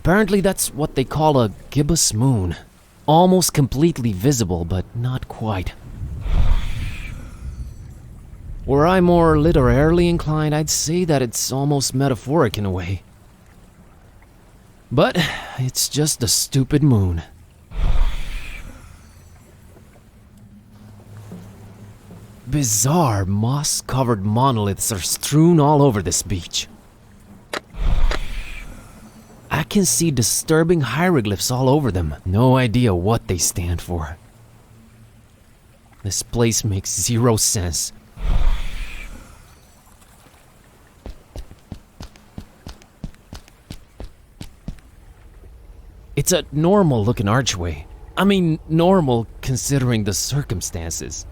Apparently that's what they call a gibbous moon. Almost completely visible, but not quite. Were I more literarily inclined, I'd say that it's almost metaphoric in a way. But it's just a stupid moon. Bizarre moss-covered monoliths are strewn all over this beach. I can see disturbing hieroglyphs all over them. No idea what they stand for. This place makes zero sense. It's a normal-looking archway. I mean, normal considering the circumstances.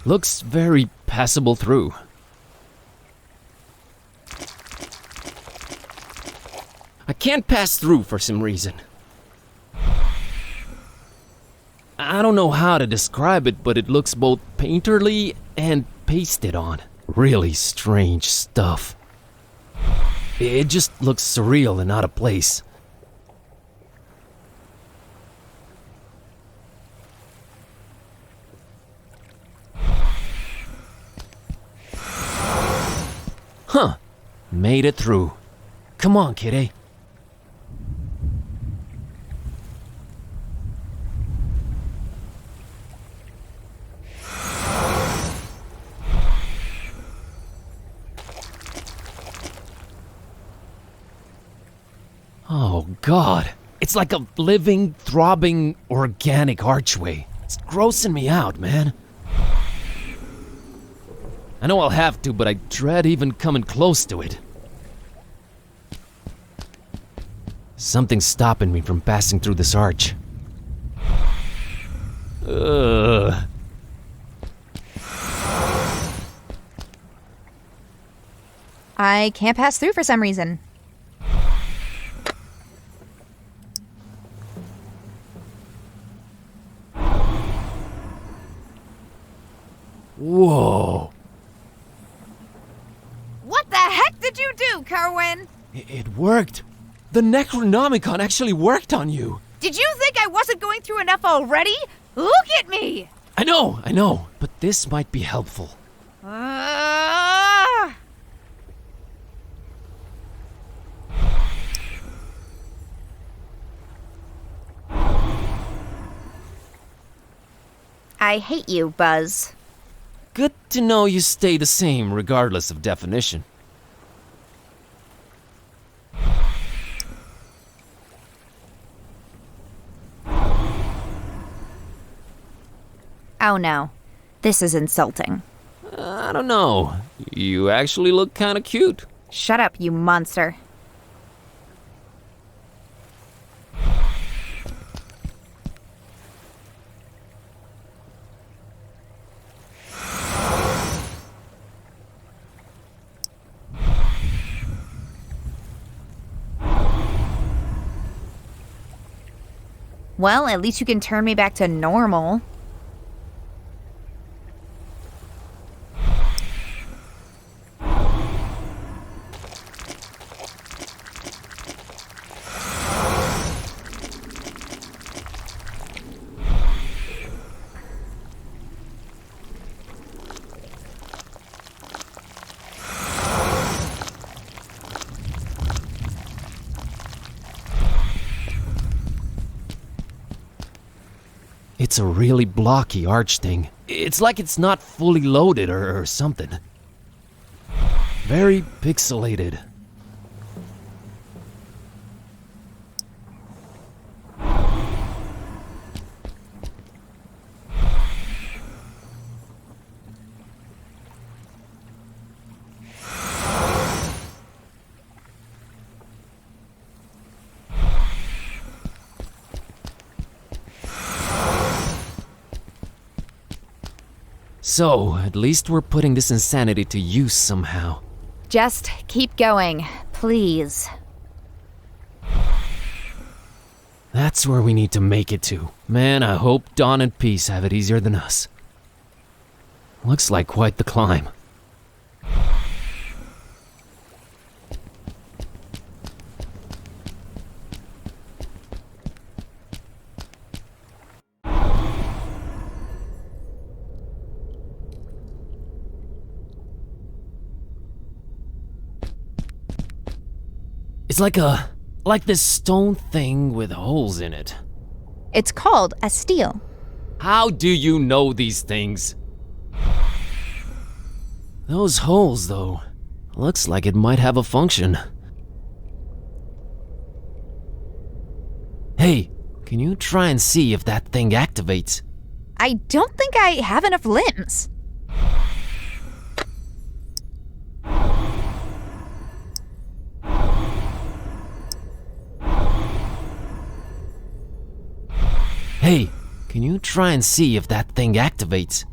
Looks very passable through. I can't pass through for some reason. I don't know how to describe it, but it looks both painterly and pasted on. Really strange stuff. It just looks surreal and out of place. Huh. Made it through. Come on, kiddo. Oh, God. It's like a living, throbbing, organic archway. It's grossing me out, man. I know I'll have to, but I dread even coming close to it. Something's stopping me from passing through this arch. Ugh. I can't pass through for some reason. Whoa. What the heck did you do, Kerwin? It worked. The Necronomicon actually worked on you. Did you think I wasn't going through enough already? Look at me! I know, but this might be helpful. I hate you, Buzz. Good to know you stay the same regardless of definition. Oh no, this is insulting. I don't know. You actually look kind of cute. Shut up, you monster. Well, at least you can turn me back to normal. It's a really blocky arch thing. It's like it's not fully loaded or something. Very pixelated. So, at least we're putting this insanity to use somehow. Just keep going, please. That's where we need to make it to. Man, I hope Dawn and Peace have it easier than us. Looks like quite the climb. It's like this stone thing with holes in it. It's called a stele. How do you know these things? Those holes, though, looks like it might have a function. Hey, can you try and see if that thing activates? I don't think I have enough limbs. Hey, can you try and see if that thing activates?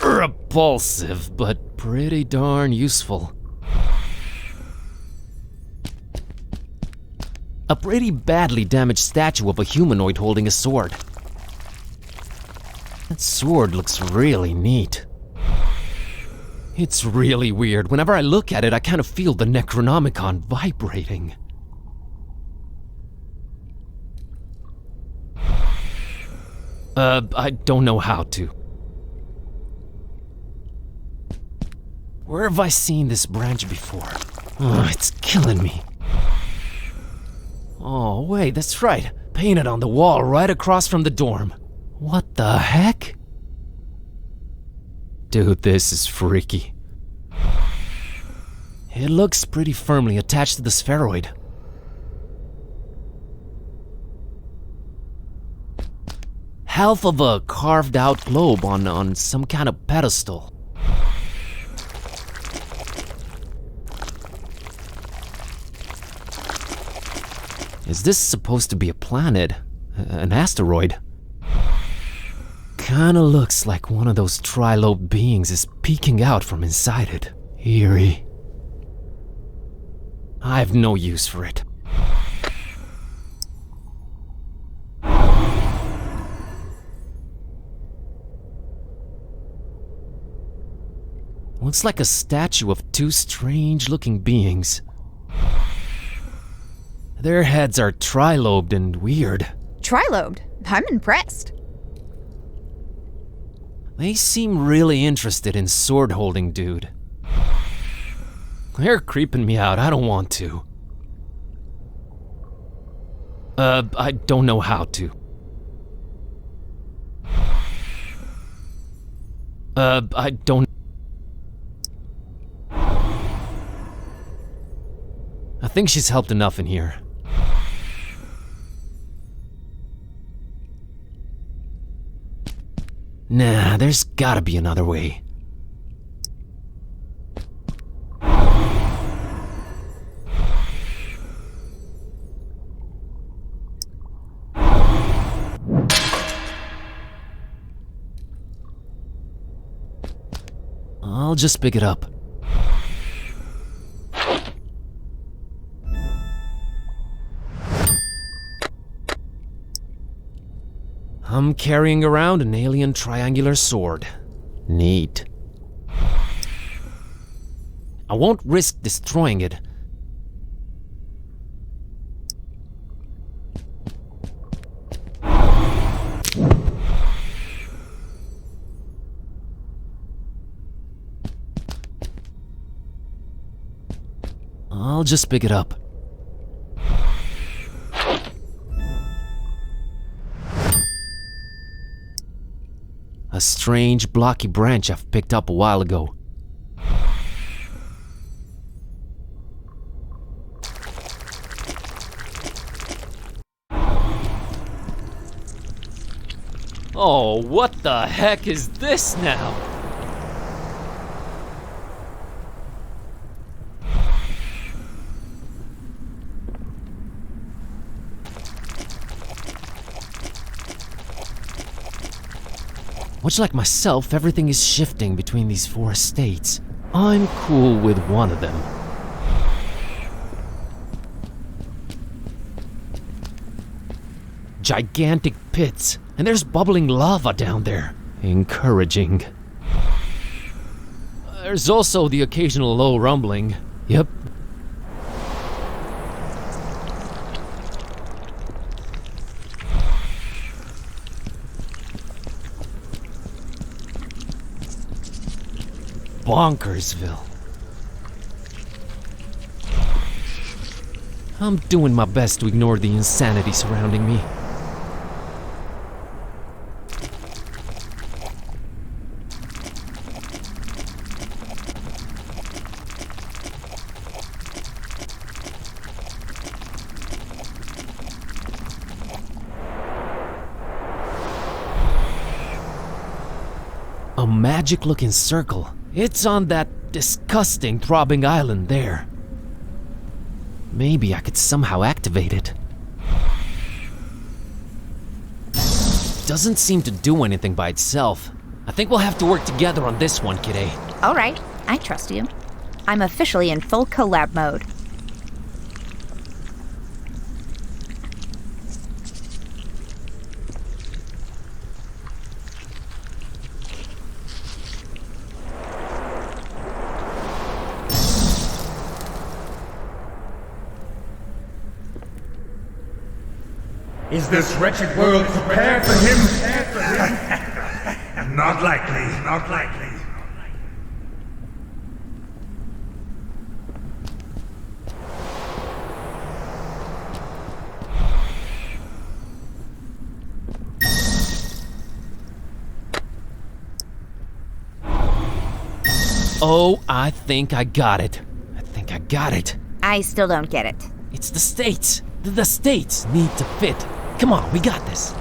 Repulsive, but pretty darn useful. A pretty badly damaged statue of a humanoid holding a sword. That sword looks really neat. It's really weird. Whenever I look at it, I kind of feel the Necronomicon vibrating. I don't know how to. Where have I seen this branch before? Oh, it's killing me. Oh, wait, that's right. Painted on the wall right across from the dorm. What the heck? Dude, this is freaky. It looks pretty firmly attached to the spheroid. Half of a carved out globe on some kind of pedestal. Is this supposed to be a planet? An asteroid? Kinda looks like one of those tri-lobed beings is peeking out from inside it. Eerie. I have no use for it. Looks like a statue of two strange-looking beings. Their heads are tri-lobed and weird. Trilobed? I'm impressed. They seem really interested in sword-holding dude. They're creeping me out, I don't want to. I don't know how to. I don't... I think she's helped enough in here. Nah, there's gotta be another way. I'll just pick it up. I'm carrying around an alien triangular sword. Neat. I won't risk destroying it. I'll just pick it up. A strange, blocky branch I've picked up a while ago. Oh, what the heck is this now? Much like myself, everything is shifting between these 4 estates. I'm cool with one of them. Gigantic pits, and there's bubbling lava down there. Encouraging. There's also the occasional low rumbling. Yep. Bonkersville. I'm doing my best to ignore the insanity surrounding me. A magic-looking circle. It's on that disgusting throbbing island there. Maybe I could somehow activate it. Doesn't seem to do anything by itself. I think we'll have to work together on this one, Kid A. All right, I trust you. I'm officially in full collab mode. Is this wretched world prepared for him? Not likely, not likely. Oh, I think I got it. I still don't get it. It's the states. The states need to fit. Come on, we got this.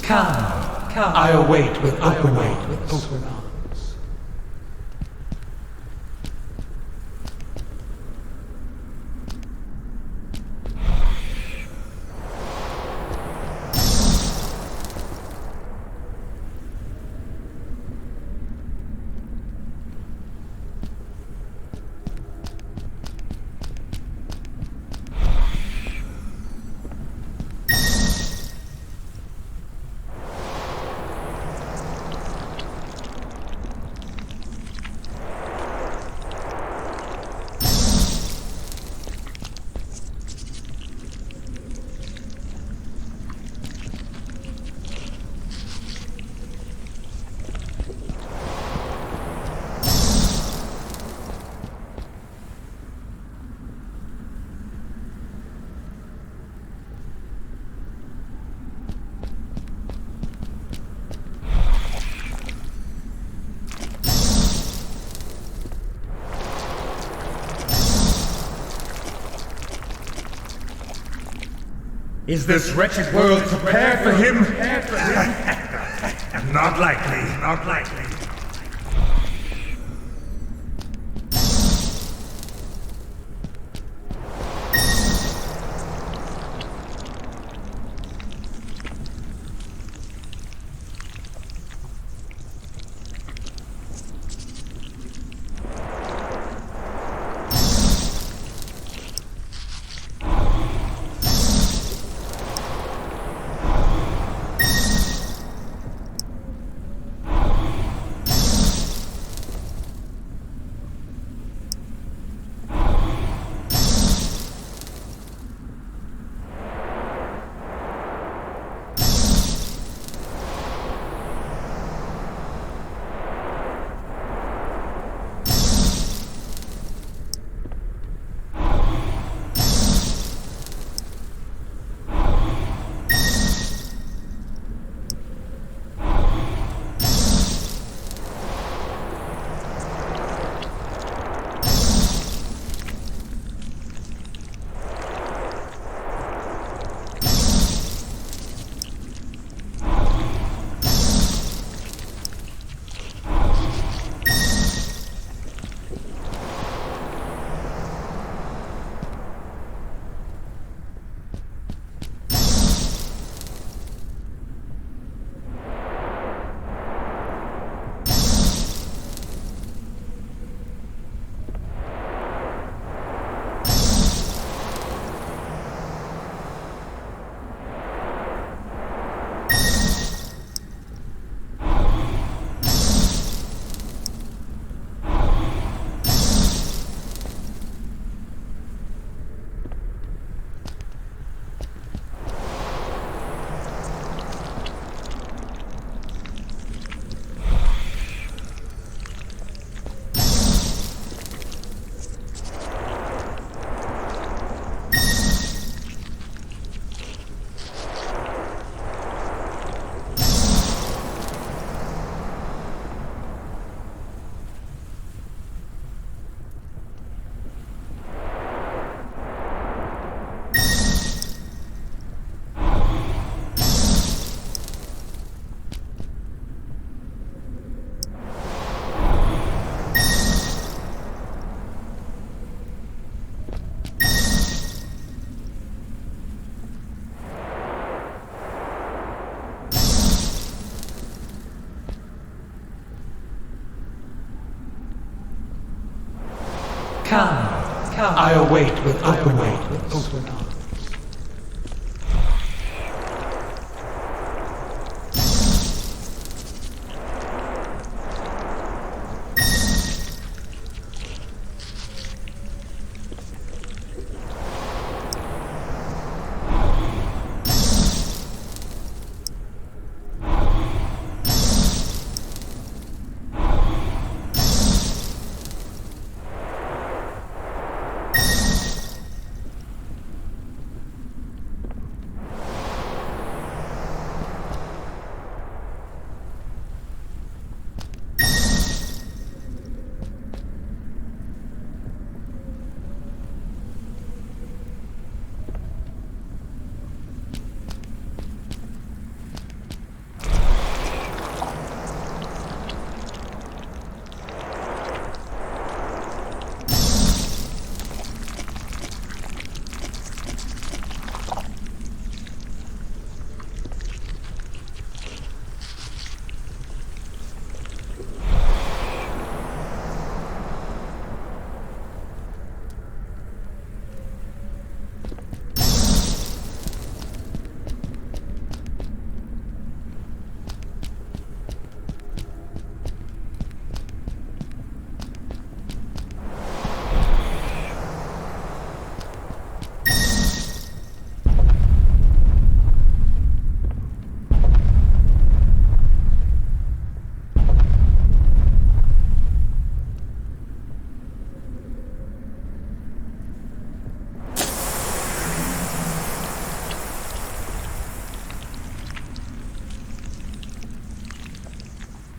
Come, I await with open arms. Is this wretched world prepared for him? Not likely, not likely. I await with open arms.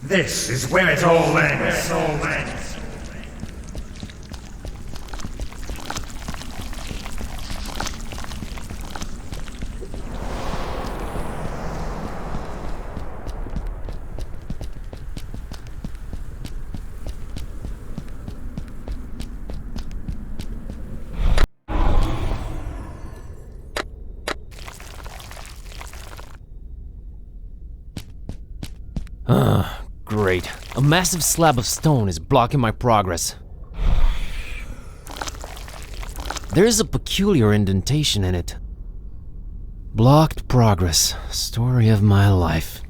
This is where it all ends. Great. A massive slab of stone is blocking my progress. There is a peculiar indentation in it. Blocked progress. Story of my life.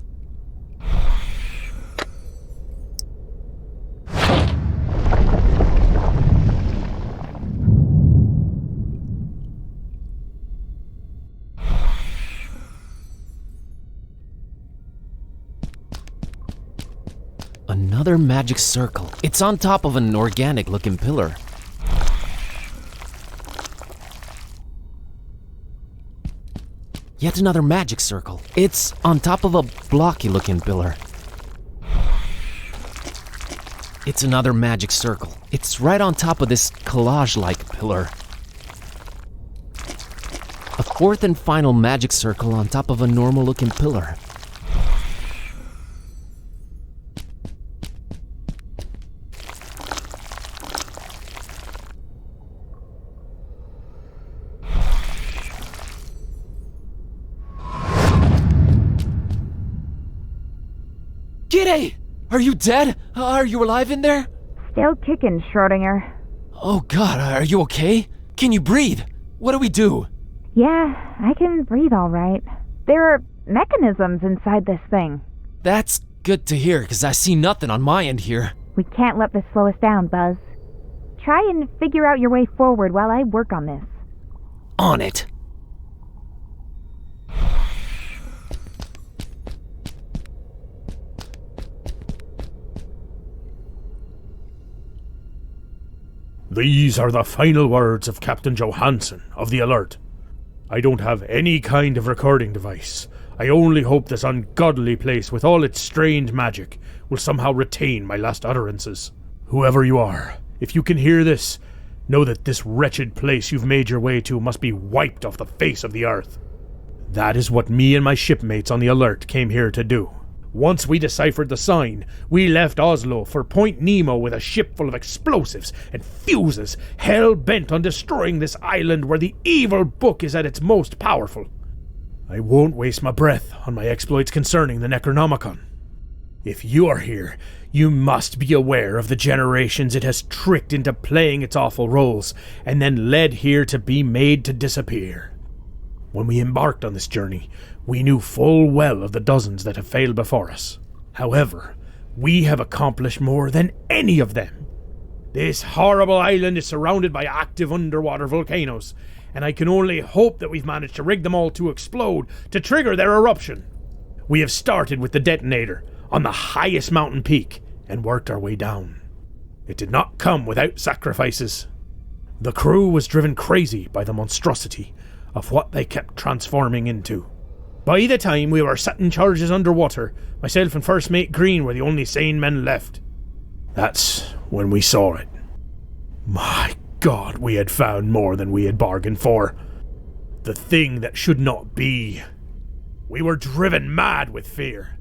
Another magic circle. It's on top of an organic-looking pillar. Yet another magic circle. It's on top of a blocky-looking pillar. It's another magic circle. It's right on top of this collage-like pillar. A fourth and final magic circle on top of a normal-looking pillar. G'day! Are you dead? Are you alive in there? Still kicking, Schrodinger. Oh god, are you okay? Can you breathe? What do we do? Yeah, I can breathe all right. There are mechanisms inside this thing. That's good to hear, because I see nothing on my end here. We can't let this slow us down, Buzz. Try and figure out your way forward while I work on this. On it. These are the final words of Captain Johansson of the Alert. I don't have any kind of recording device. I only hope this ungodly place with all its strange magic will somehow retain my last utterances. Whoever you are, if you can hear this, know that this wretched place you've made your way to must be wiped off the face of the earth. That is what me and my shipmates on the Alert came here to do. Once we deciphered the sign, we left Oslo for Point Nemo with a ship full of explosives and fuses, hell-bent on destroying this island where the evil book is at its most powerful. I won't waste my breath on my exploits concerning the Necronomicon. If you are here, you must be aware of the generations it has tricked into playing its awful roles, and then led here to be made to disappear. When we embarked on this journey, we knew full well of the dozens that have failed before us. However, we have accomplished more than any of them. This horrible island is surrounded by active underwater volcanoes, and I can only hope that we've managed to rig them all to explode to trigger their eruption. We have started with the detonator on the highest mountain peak and worked our way down. It did not come without sacrifices. The crew was driven crazy by the monstrosity of what they kept transforming into. By the time we were setting charges underwater, myself and First Mate Green were the only sane men left. That's when we saw it. My God, we had found more than we had bargained for. The thing that should not be. We were driven mad with fear.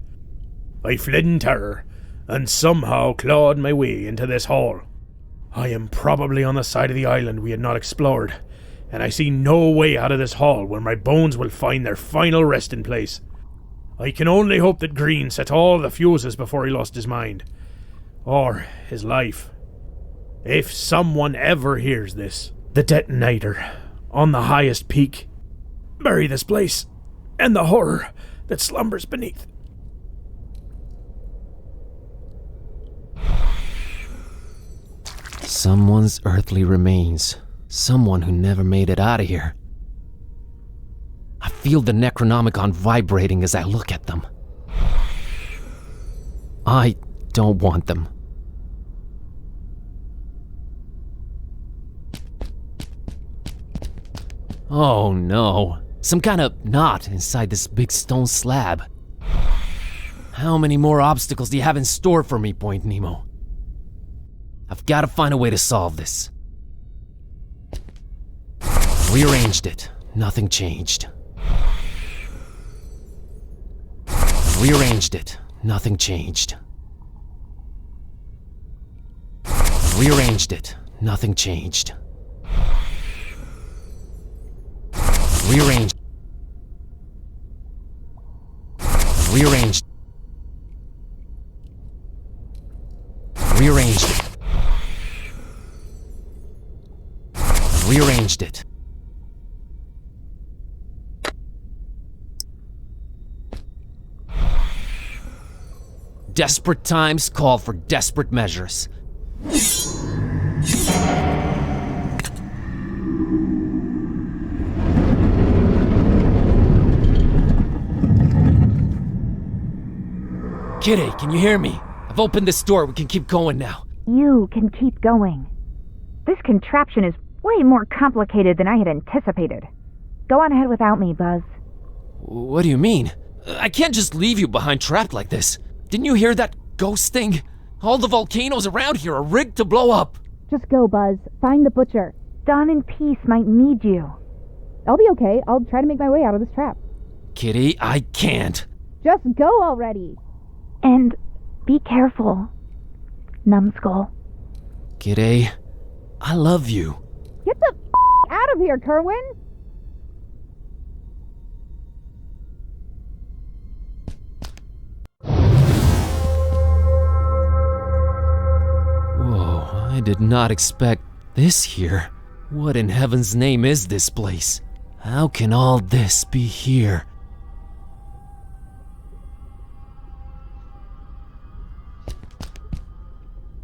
I fled in terror, and somehow clawed my way into this hall. I am probably on the side of the island we had not explored, and I see no way out of this hall where my bones will find their final resting place. I can only hope that Green set all the fuses before he lost his mind. Or his life. If someone ever hears this, the detonator, on the highest peak, bury this place, and the horror that slumbers beneath. Someone's earthly remains. Someone who never made it out of here. I feel the Necronomicon vibrating as I look at them. I don't want them. Oh no, some kind of knot inside this big stone slab. How many more obstacles do you have in store for me, Point Nemo? I've got to find a way to solve this. Rearranged it. Nothing changed. Rearranged it. Nothing changed. Rearranged it. Nothing changed. Rearranged. Rearranged. Rearranged it. Rearranged it. Desperate times call for desperate measures. Kitty, can you hear me? I've opened this door. We can keep going now. You can keep going. This contraption is way more complicated than I had anticipated. Go on ahead without me, Buzz. What do you mean? I can't just leave you behind trapped like this. Didn't you hear that ghost thing? All the volcanoes around here are rigged to blow up. Just go, Buzz. Find the butcher. Dawn and Peace might need you. I'll be okay. I'll try to make my way out of this trap. Kitty, I can't. Just go already. And be careful, Numbskull. Kitty, I love you. Get the out of here, Kerwin! Whoa, I did not expect this here. What in heaven's name is this place? How can all this be here?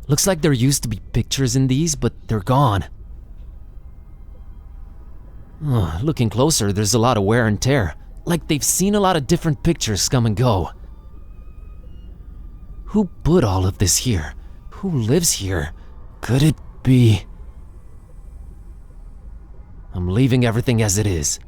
Looks like there used to be pictures in these, but they're gone. Looking closer, there's a lot of wear and tear. Like they've seen a lot of different pictures come and go. Who put all of this here? Who lives here? Could it be? I'm leaving everything as it is.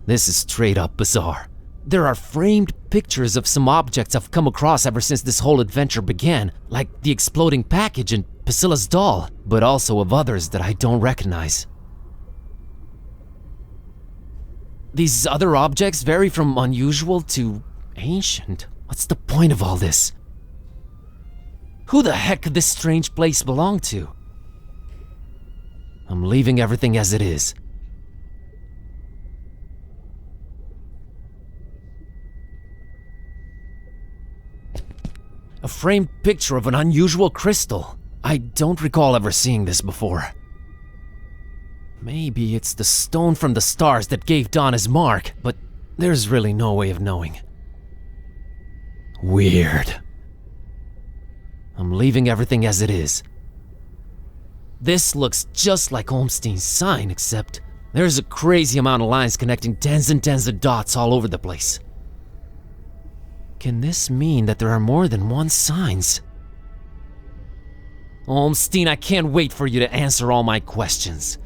This is straight up bizarre. There are framed pictures of some objects I've come across ever since this whole adventure began, like the exploding package and Priscilla's doll, but also of others that I don't recognize. These other objects vary from unusual to ancient. What's the point of all this? Who the heck could this strange place belong to? I'm leaving everything as it is. A framed picture of an unusual crystal. I don't recall ever seeing this before. Maybe it's the stone from the stars that gave Dawn his mark, but there's really no way of knowing. Weird. I'm leaving everything as it is. This looks just like Olmstein's sign, except there's a crazy amount of lines connecting tens and tens of dots all over the place. Can this mean that there are more than one signs? Olmstein, I can't wait for you to answer all my questions.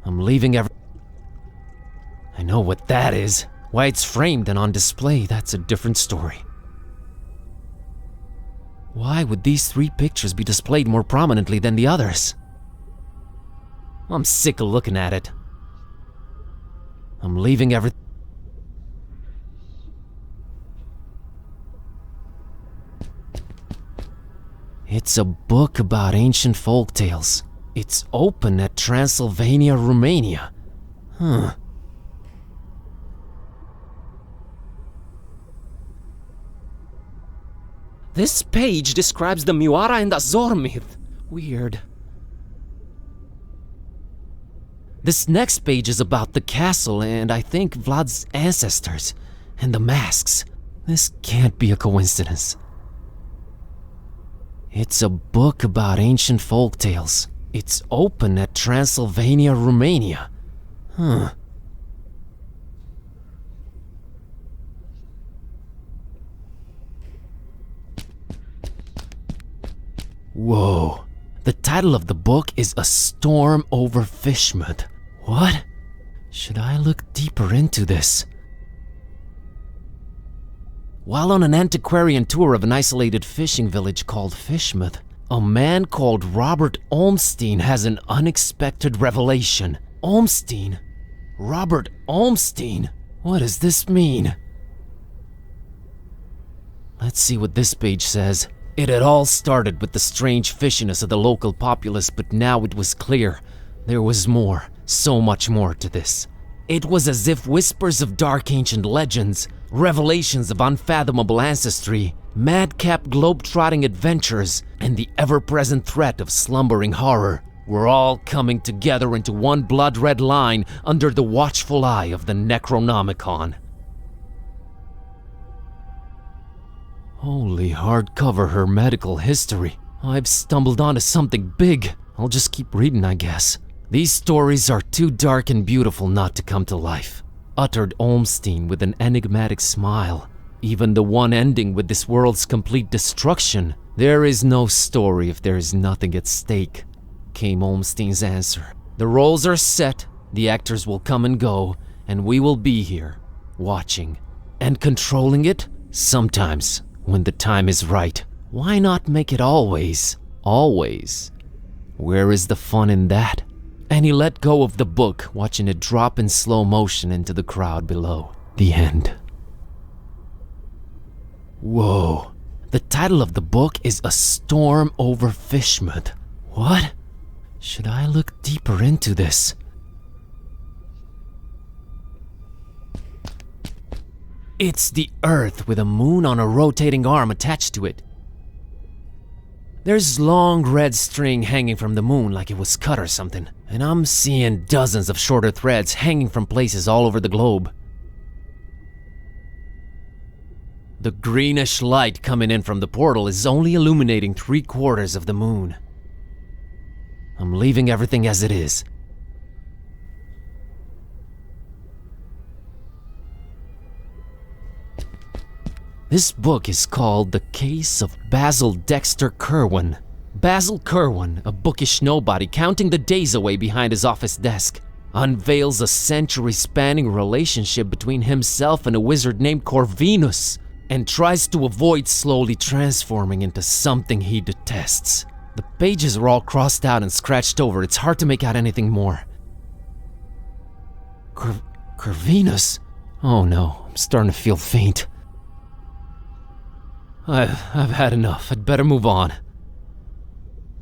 I'm leaving I know what that is. Why it's framed and on display, that's a different story. Why would these 3 pictures be displayed more prominently than the others? I'm sick of looking at it. I'm leaving everything. It's a book about ancient folk tales. It's open at Transylvania, Romania. Huh. This page describes the Muara and Azor myth. Weird. This next page is about the castle and I think Vlad's ancestors and the masks. This can't be a coincidence. It's a book about ancient folk tales. It's open at Transylvania, Romania. Huh. Whoa. The title of the book is A Storm Over Fishmouth. What? Should I look deeper into this? While on an antiquarian tour of an isolated fishing village called Fishmouth, a man called Robert Olmstein has an unexpected revelation. Olmstein? Robert Olmstein? What does this mean? Let's see what this page says. It had all started with the strange fishiness of the local populace, but now it was clear there was more, so much more to this. It was as if whispers of dark ancient legends, revelations of unfathomable ancestry, madcap globe-trotting adventures, and the ever-present threat of slumbering horror were all coming together into one blood-red line under the watchful eye of the Necronomicon. Holy hardcover hermetical history. I've stumbled onto something big. I'll just keep reading, I guess. These stories are too dark and beautiful not to come to life, uttered Olmstein with an enigmatic smile. Even the one ending with this world's complete destruction. There is no story if there is nothing at stake, came Olmstein's answer. The roles are set, the actors will come and go, and we will be here, watching. And controlling it? Sometimes. When the time is right. Why not make it always? Always. Where is the fun in that? And he let go of the book, watching it drop in slow motion into the crowd below. The end. Whoa. The title of the book is A Storm Over Fishmouth. What? Should I look deeper into this? It's the Earth with a moon on a rotating arm attached to it. There's long red string hanging from the moon like it was cut or something, and I'm seeing dozens of shorter threads hanging from places all over the globe. The greenish light coming in from the portal is only illuminating 3/4 of the moon. I'm leaving everything as it is. This book is called The Case of Basil Dexter Kerwin. Basil Kerwin, a bookish nobody counting the days away behind his office desk, unveils a century-spanning relationship between himself and a wizard named Corvinus, and tries to avoid slowly transforming into something he detests. The pages are all crossed out and scratched over. It's hard to make out anything more. Corvinus? Oh no, I'm starting to feel faint. I've had enough. I'd better move on.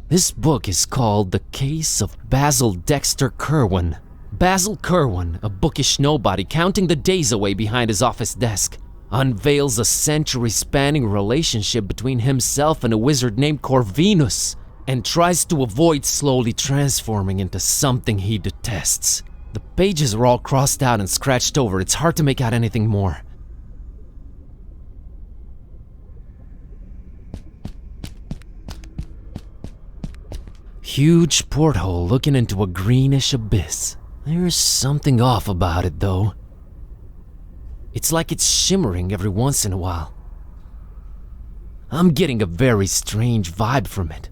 This book is called The Case of Basil Dexter Kerwin. Basil Kerwin, a bookish nobody counting the days away behind his office desk, unveils a century-spanning relationship between himself and a wizard named Corvinus, and tries to avoid slowly transforming into something he detests. The pages are all crossed out and scratched over. It's hard to make out anything more. Huge porthole looking into a greenish abyss. There's something off about it, though. It's like it's shimmering every once in a while. I'm getting a very strange vibe from it.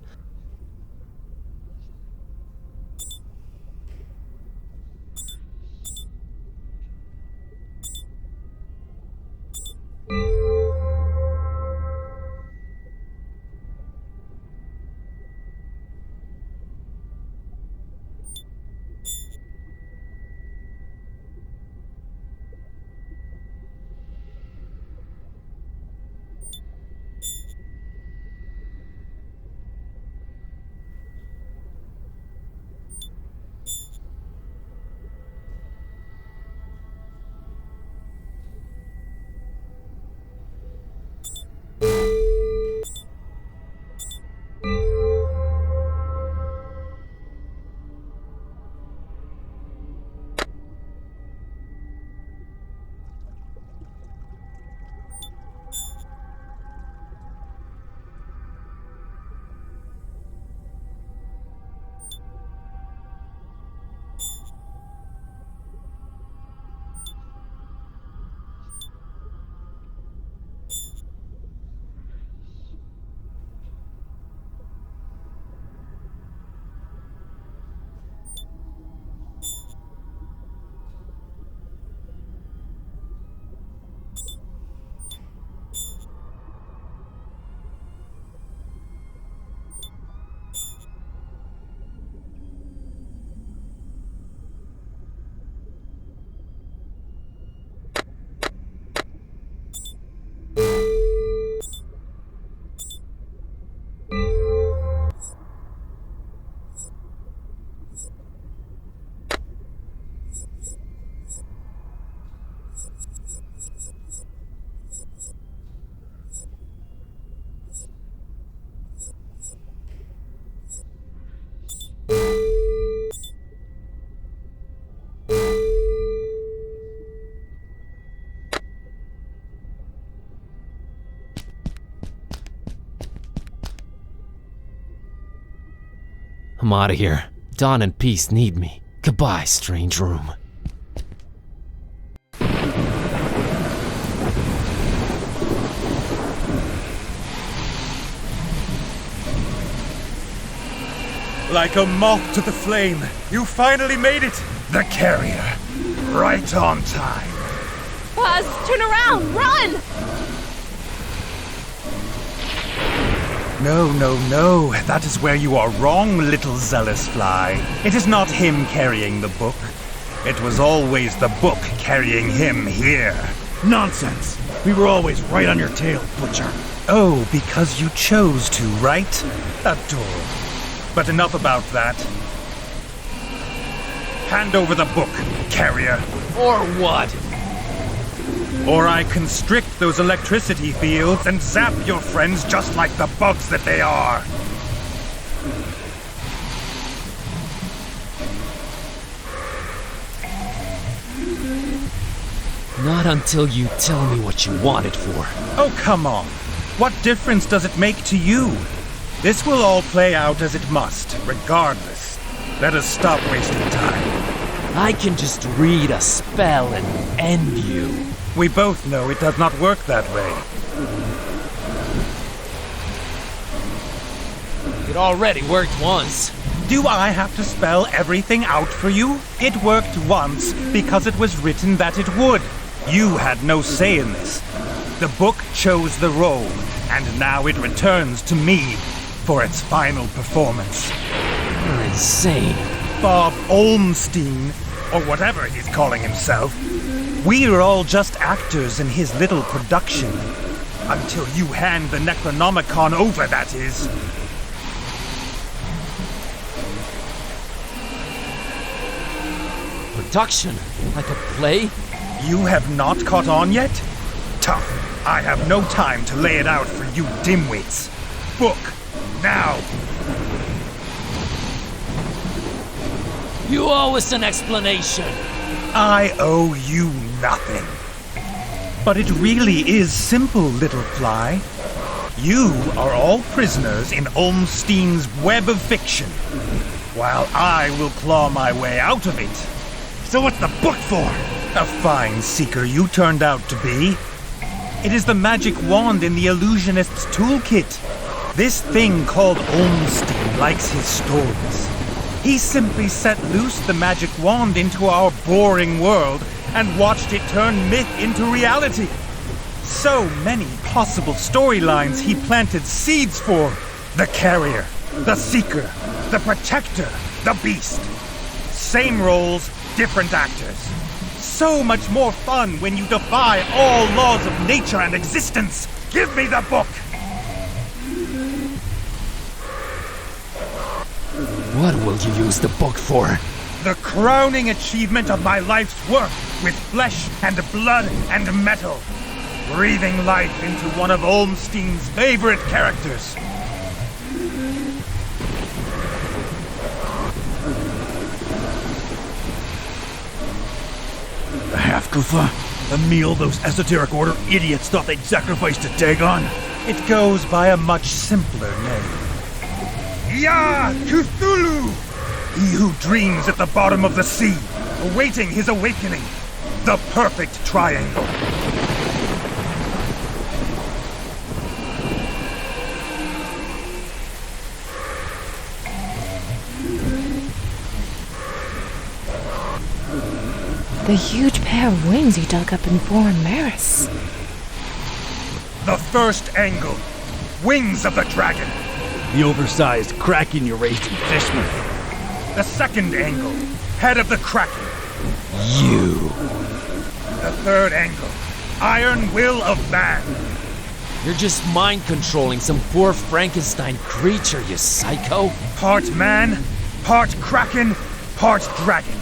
I'm out of here. Dawn and Peace need me. Goodbye, strange room. Like a moth to the flame, you finally made it! The carrier. Right on time. Buzz, turn around! Run! No, no, no. That is where you are wrong, little zealous fly. It is not him carrying the book. It was always the book carrying him here. Nonsense! We were always right on your tail, Butcher. Oh, because you chose to, right? Adorable. But enough about that. Hand over the book, carrier. Or what? Or I constrict those electricity fields and zap your friends just like the bugs that they are. Not until you tell me what you want it for. Oh, come on. What difference does it make to you? This will all play out as it must, regardless. Let us stop wasting time. I can just read a spell and end you. We both know it does not work that way. It already worked once. Do I have to spell everything out for you? It worked once because it was written that it would. You had no say in this. The book chose the role, and now it returns to me for its final performance. You're insane. Bob Olmstein, or whatever he's calling himself. We're all just actors in his little production. Until you hand the Necronomicon over, that is. Production? Like a play? You have not caught on yet? Tough. I have no time to lay it out for you dimwits. Book, now. You owe us an explanation. I owe you nothing. But it really is simple, little fly. You are all prisoners in Olmstein's web of fiction, while I will claw my way out of it. So what's the book for? A fine seeker you turned out to be. It is the magic wand in the illusionist's toolkit. This thing called Olmstein likes his stories. He simply set loose the magic wand into our boring world and watched it turn myth into reality. So many possible storylines he planted seeds for. The carrier, the seeker, the protector, the beast. Same roles, different actors. So much more fun when you defy all laws of nature and existence. Give me the book! What will you use the book for? The crowning achievement of my life's work with flesh and blood and metal. Breathing life into one of Olmstein's favorite characters. The Half-Kufa? The meal those esoteric order idiots thought they'd sacrifice to Dagon? It goes by a much simpler name. Ya Cthulhu! He who dreams at the bottom of the sea, awaiting his awakening. The perfect triangle. The huge pair of wings you dug up in Foreign Maris. The first angle. Wings of the dragon. The oversized kraken you raised in Fishman. The second angle. Head of the kraken. You. The third angle. Iron will of man. You're just mind-controlling some poor Frankenstein creature, you psycho. Part man, part kraken, part dragon.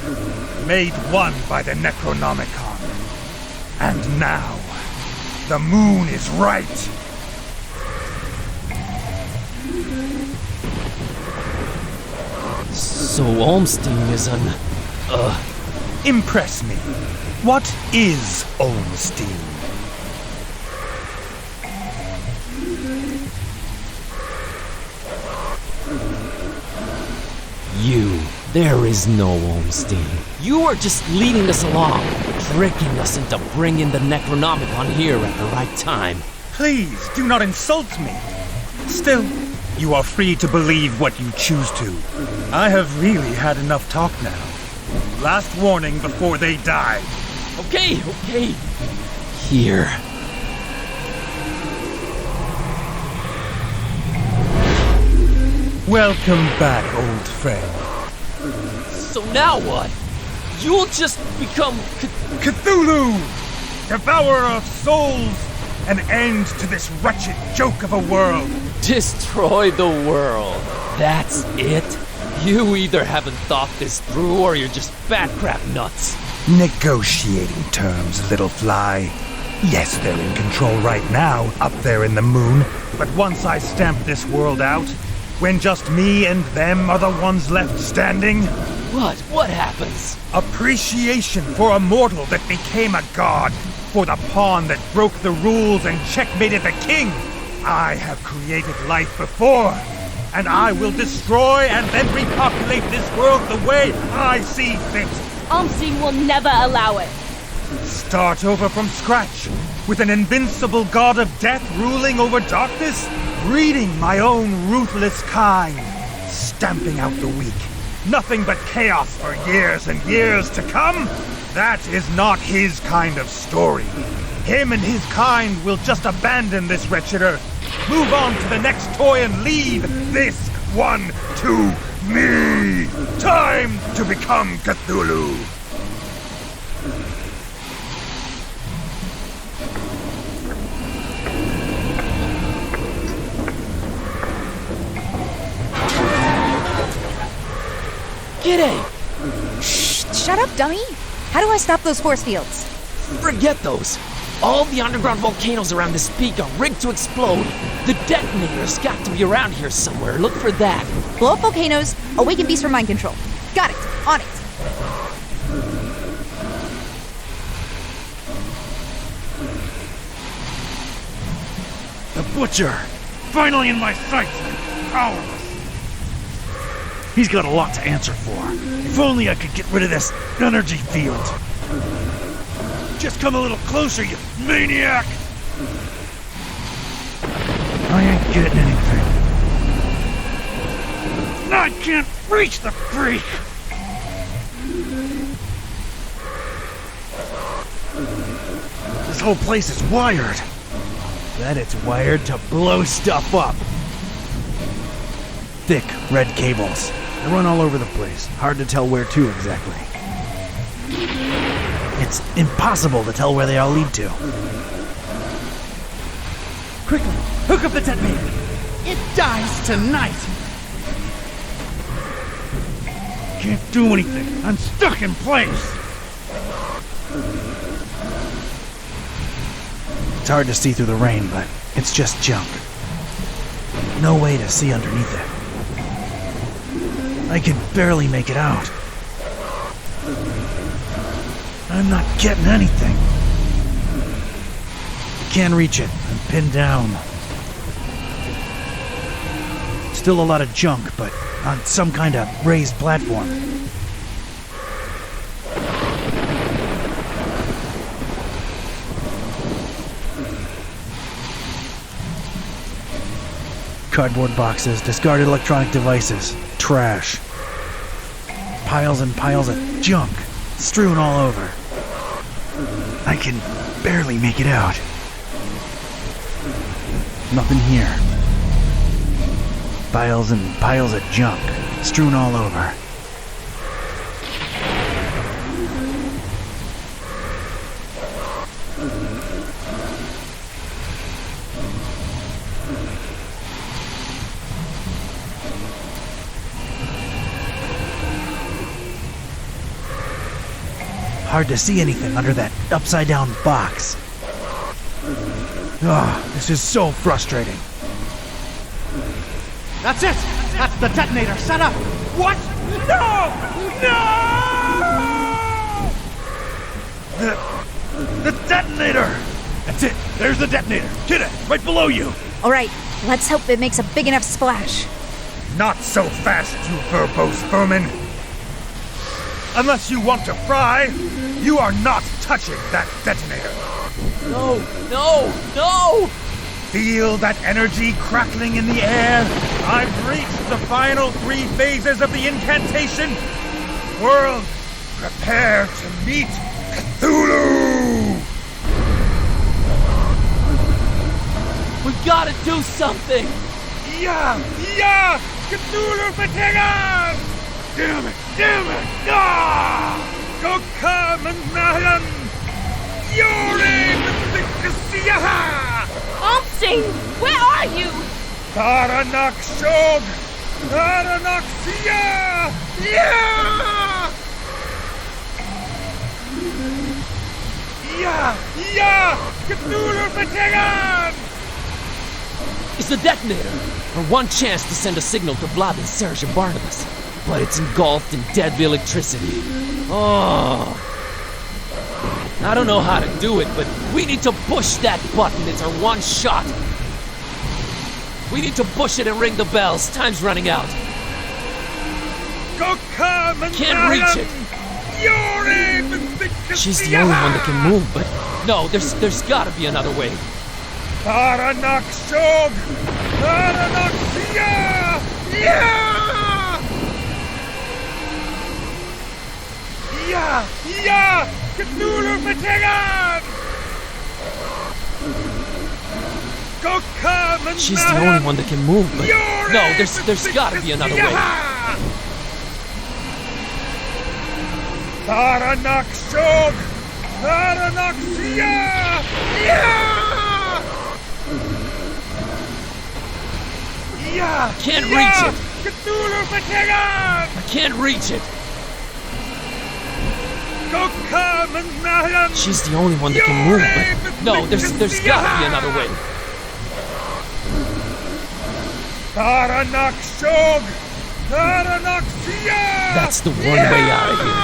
Made one by the Necronomicon. And now, the moon is right. So Olmstein is an... Impress me. What is Olmstein? You. There is no Olmstein. You are just leading us along, tricking us into bringing the Necronomicon here at the right time. Please, do not insult me. Still, you are free to believe what you choose to. I have really had enough talk now. Last warning before they die. Okay. Here. Welcome back, old friend. So now what? You'll just become... Cthulhu! Devourer of souls! An end to this wretched joke of a world. Destroy the world. That's it? You either haven't thought this through or you're just bat crap nuts. Negotiating terms, little fly. Yes, they're in control right now, up there in the moon. But once I stamp this world out, when just me and them are the ones left standing... What happens? Appreciation for a mortal that became a god. For the pawn that broke the rules and checkmated the king. I have created life before. And I will destroy and then repopulate this world the way I see fit. Olmstein will never allow it. Start over from scratch, with an invincible god of death ruling over darkness, breeding my own ruthless kind, stamping out the weak. Nothing but chaos for years and years to come. That is not his kind of story. Him and his kind will just abandon this wretched earth, move on to the next toy and leave this one to me. Time to become Cthulhu. Shut up, dummy! How do I stop those force fields? Forget those. All the underground volcanoes around this peak are rigged to explode. The detonator's got to be around here somewhere. Look for that. Blow up volcanoes, awaken beast for mind control. Got it. On it. The Butcher! Finally in my sights! Powerless! He's got a lot to answer for. If only I could get rid of this energy field. Just come a little closer, you maniac! I ain't getting anything. I can't reach the freak! This whole place is wired. Bet it's wired to blow stuff up. Thick red cables. They run all over the place. Hard to tell where to exactly. It's impossible to tell where they all lead to. Quickly, hook up the detonator. It dies tonight. Can't do anything. I'm stuck in place. It's hard to see through the rain, but it's just junk. No way to see underneath it. I can barely make it out. I'm not getting anything. I can't reach it. I'm pinned down. Still a lot of junk, but on some kind of raised platform. Cardboard boxes, discarded electronic devices, trash. Piles and piles of junk strewn all over. I can barely make it out. Nothing here. Piles and piles of junk strewn all over. Hard to see anything under that upside-down box. This is so frustrating. That's it! That's the detonator! Set up! What? No! No! The detonator! That's it! There's the detonator! Get it! Right below you! All right, let's hope it makes a big enough splash. Not so fast, you verbose vermin! Unless you want to fry, you are not touching that detonator. No, no, no! Feel that energy crackling in the air? I've reached the final 3 phases of the incantation. World, prepare to meet Cthulhu! We gotta do something! Yeah! Cthulhu Fatigan! Damn it! Ah! Go come and nahan! Yorin Vikasiyaha! Opsing! Where are you? Taranak Shog! Taranak Siya! Yeah! Cthulhu Fatigan! It's the detonator! Our one chance to send a signal to Blob and Serge and Barnabas. But it's engulfed in deadly electricity. Oh. I don't know how to do it, but we need to push that button. It's our one shot. We need to push it and ring the bells. Time's running out. Go come and Can't reach it. She's the only one that can move, but no, there's gotta be another way. Taranak Shog! Taranak Siya! Yeah! Cthulhu Fatigan! Go come and She's the only one that can move, but no, there's gotta be another way. Taranak Shog! Taranak Siya! Can't reach it! Cthulhu Fatigan! I can't reach it! Go She's the only one that can move, but no, there's gotta be another way. That's the one way out of here.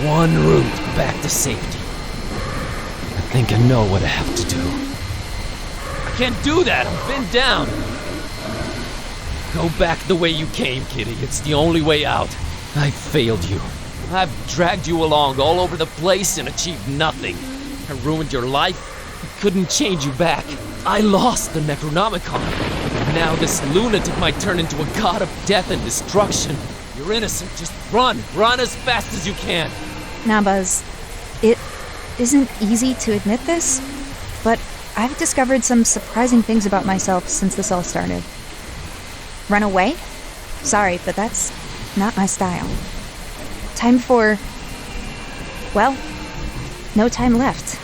One route back to safety. I think I know what I have to do. I can't do that, I'm pinned down. Go back the way you came, Kitty. It's the only way out. I failed you. I've dragged you along all over the place and achieved nothing. I ruined your life. I couldn't change you back. I lost the Necronomicon. Now this lunatic might turn into a god of death and destruction. You're innocent. Just run. Run as fast as you can. Now, Buzz, it isn't easy to admit this, but I've discovered some surprising things about myself since this all started. Run away? Sorry, but that's not my style. Time for... well, no time left.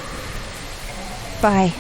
Bye.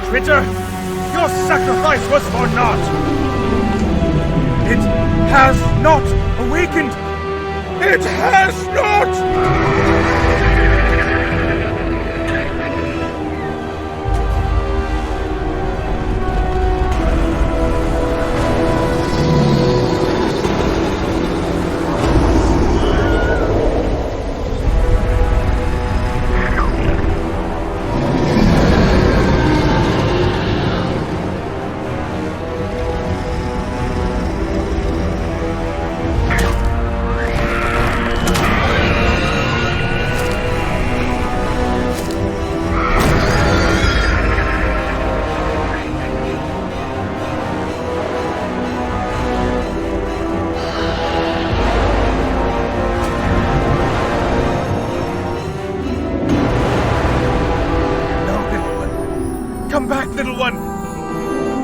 Critter! Your sacrifice was for naught! It has not awakened! It has not! Come back, little one!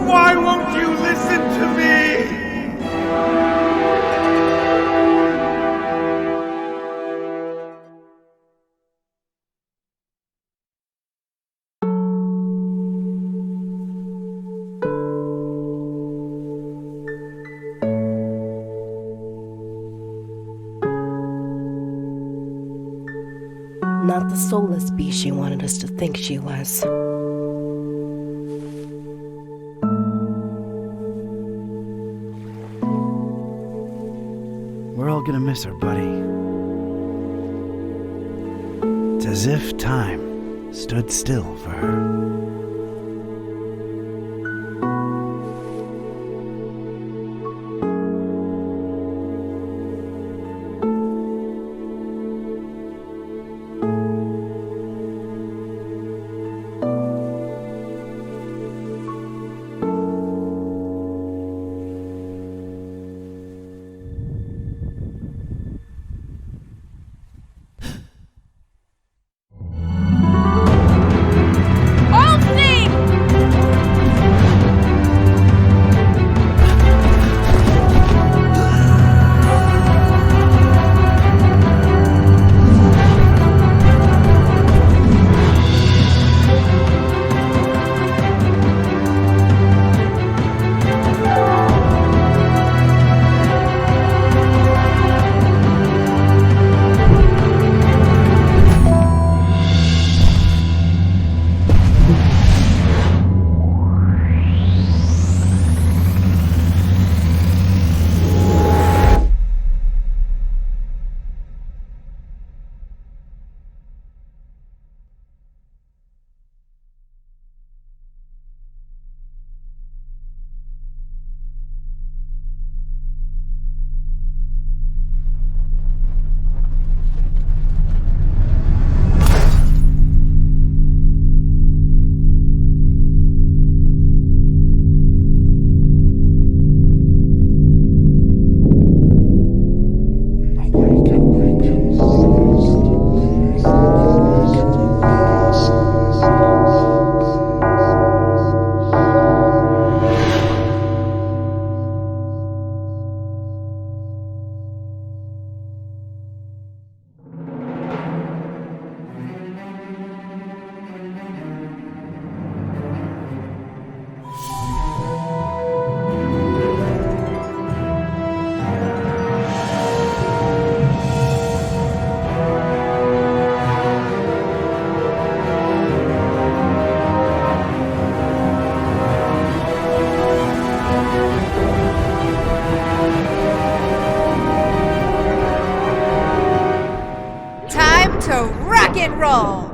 Why won't you listen to me? Not the soulless beast she wanted us to think she was. We're all gonna miss her, buddy. It's as if time stood still for her. to rock and roll!